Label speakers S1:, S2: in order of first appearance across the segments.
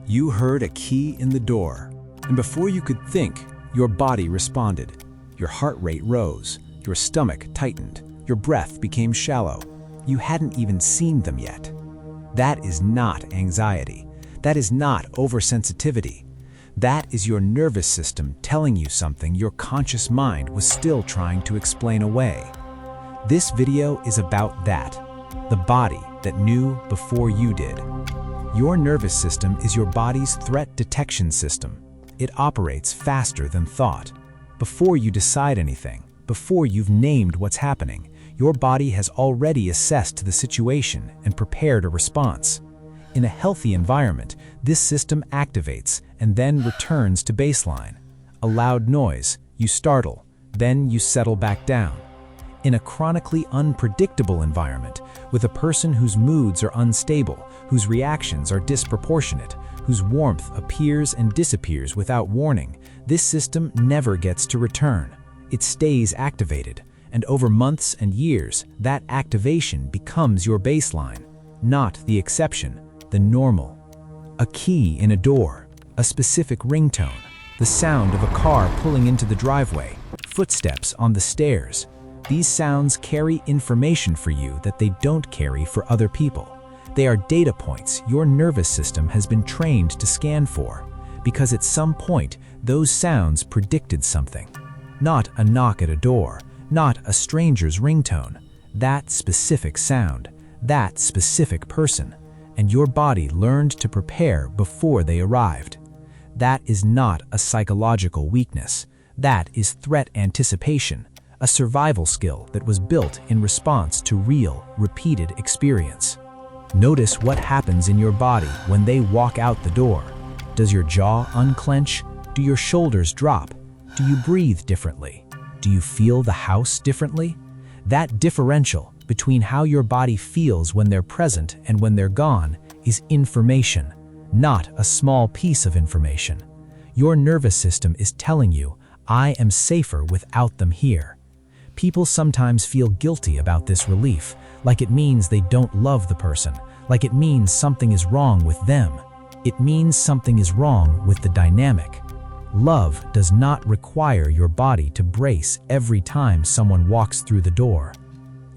S1: You heard a key in the door, and before you could think, your body responded. Your heart rate rose, your stomach tightened, your breath became shallow. You hadn't even seen them yet. That is not anxiety. That is not oversensitivity. That is your nervous system telling you something your conscious mind was still trying to explain away. This video is about that, the body that knew before you did. Your nervous system is your body's threat detection system. It operates faster than thought. Before you decide anything, before you've named what's happening, your body has already assessed the situation and prepared a response. In a healthy environment, this system activates and then returns to baseline. A loud noise, you startle, then you settle back down. In a chronically unpredictable environment, with a person whose moods are unstable, whose reactions are disproportionate, whose warmth appears and disappears without warning, this system never gets to return. It stays activated, and over months and years, that activation becomes your baseline, not the exception, the normal. A key in a door, a specific ringtone, the sound of a car pulling into the driveway, footsteps on the stairs. These sounds carry information for you that they don't carry for other people. They are data points your nervous system has been trained to scan for, because at some point, those sounds predicted something. Not a knock at a door, not a stranger's ringtone, that specific sound, that specific person, and your body learned to prepare before they arrived. That is not a psychological weakness. That is threat anticipation, a survival skill that was built in response to real, repeated experience. Notice what happens in your body when they walk out the door. Does your jaw unclench? Do your shoulders drop? Do you breathe differently? Do you feel the house differently? That differential between how your body feels when they're present and when they're gone is information, not a small piece of information. Your nervous system is telling you, I am safer without them here. People sometimes feel guilty about this relief, like it means they don't love the person, like it means something is wrong with them. It means something is wrong with the dynamic. Love does not require your body to brace every time someone walks through the door.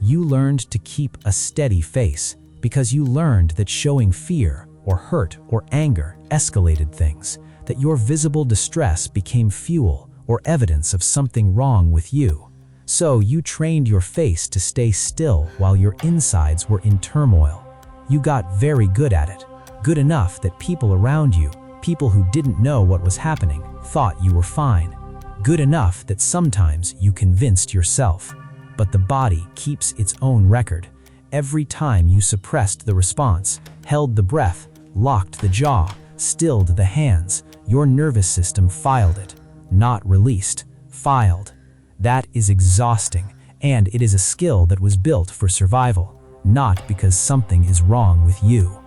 S1: You learned to keep a steady face because you learned that showing fear or hurt or anger escalated things, that your visible distress became fuel or evidence of something wrong with you. So you trained your face to stay still while your insides were in turmoil. You got very good at it, good enough that people around you, people who didn't know what was happening, thought you were fine. Good enough that sometimes you convinced yourself. But the body keeps its own record. Every time you suppressed the response, held the breath, locked the jaw, stilled the hands, your nervous system filed it. Not released, filed. That is exhausting, and it is a skill that was built for survival, not because something is wrong with you.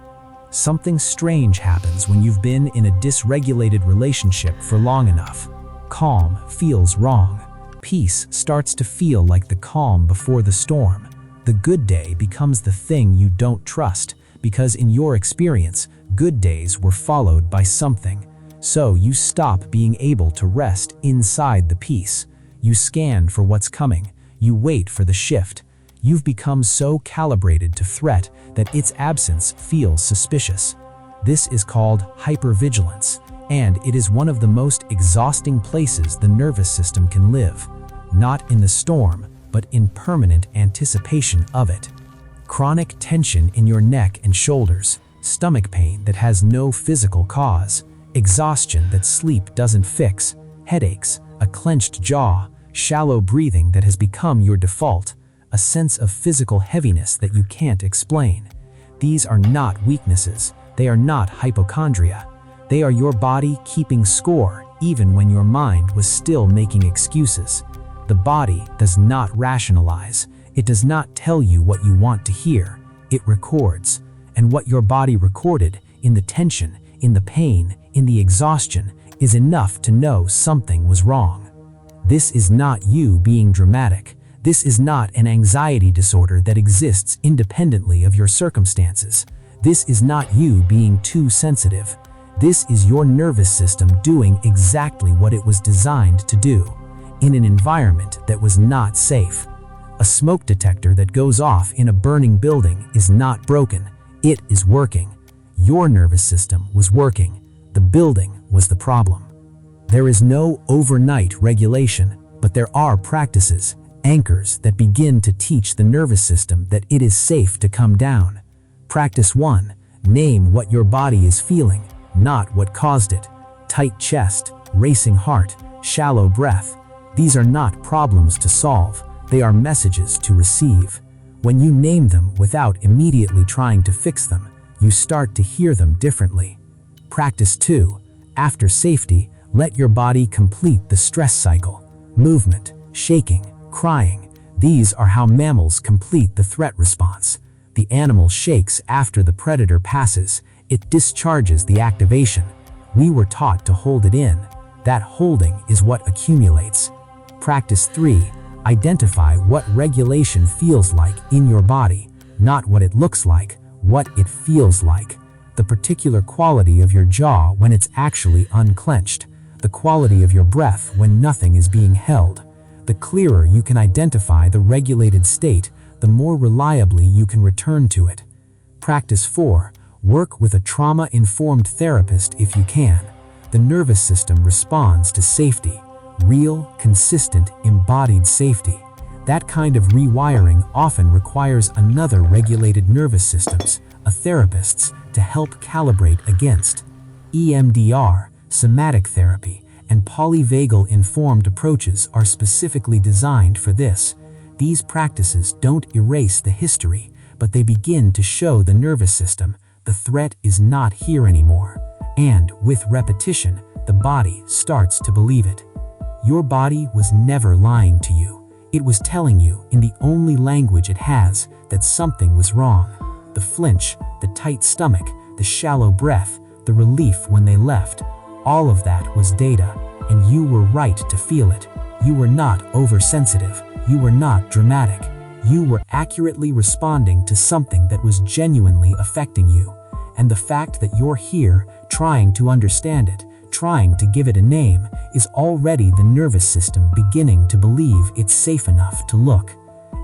S1: Something strange happens when you've been in a dysregulated relationship for long enough. Calm feels wrong. Peace starts to feel like the calm before the storm. The good day becomes the thing you don't trust, because in your experience, good days were followed by something. So you stop being able to rest inside the peace. You scan for what's coming. You wait for the shift. You've become so calibrated to threat that its absence feels suspicious. This is called hypervigilance, and it is one of the most exhausting places the nervous system can live. Not in the storm, but in permanent anticipation of it. Chronic tension in your neck and shoulders, stomach pain that has no physical cause, exhaustion that sleep doesn't fix, headaches, a clenched jaw, shallow breathing that has become your default, a sense of physical heaviness that you can't explain. These are not weaknesses. They are not hypochondria. They are your body keeping score even when your mind was still making excuses. The body does not rationalize. It does not tell you what you want to hear. It records. And what your body recorded, in the tension, in the pain, in the exhaustion, is enough to know something was wrong. This is not you being dramatic. This is not an anxiety disorder that exists independently of your circumstances. This is not you being too sensitive. This is your nervous system doing exactly what it was designed to do, in an environment that was not safe. A smoke detector that goes off in a burning building is not broken, it is working. Your nervous system was working, the building was the problem. There is no overnight regulation, but there are practices, anchors that begin to teach the nervous system that it is safe to come down. Practice 1. Name what your body is feeling, not what caused it. Tight chest, racing heart, shallow breath. These are not problems to solve, they are messages to receive. When you name them without immediately trying to fix them, you start to hear them differently. Practice 2. After safety, let your body complete the stress cycle. Movement, shaking, crying. These are how mammals complete the threat response. The animal shakes after the predator passes. It discharges the activation. We were taught to hold it in. That holding is what accumulates. Practice 3. Identify what regulation feels like in your body, not what it looks like, what it feels like. The particular quality of your jaw when it's actually unclenched. The quality of your breath when nothing is being held. The clearer you can identify the regulated state, the more reliably you can return to it. Practice 4. Work with a trauma-informed therapist if you can. The nervous system responds to safety. Real, consistent, embodied safety. That kind of rewiring often requires another regulated nervous systems, a therapist's, to help calibrate against. EMDR, somatic therapy, and polyvagal informed approaches are specifically designed for this. These practices don't erase the history, but they begin to show the nervous system the threat is not here anymore. And with repetition, the body starts to believe it. Your body was never lying to you. It was telling you in the only language it has that something was wrong. The flinch, the tight stomach, the shallow breath, the relief when they left, all of that was data, and you were right to feel it. You were not oversensitive. You were not dramatic. You were accurately responding to something that was genuinely affecting you. And the fact that you're here, trying to understand it, trying to give it a name, is already the nervous system beginning to believe it's safe enough to look.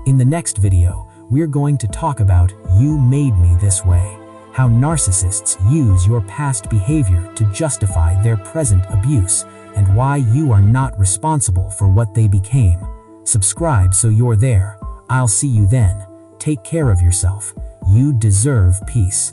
S1: In the next video, we're going to talk about "You Made Me This Way," how narcissists use your past behavior to justify their present abuse, and why you are not responsible for what they became. Subscribe so you're there. I'll see you then. Take care of yourself. You deserve peace.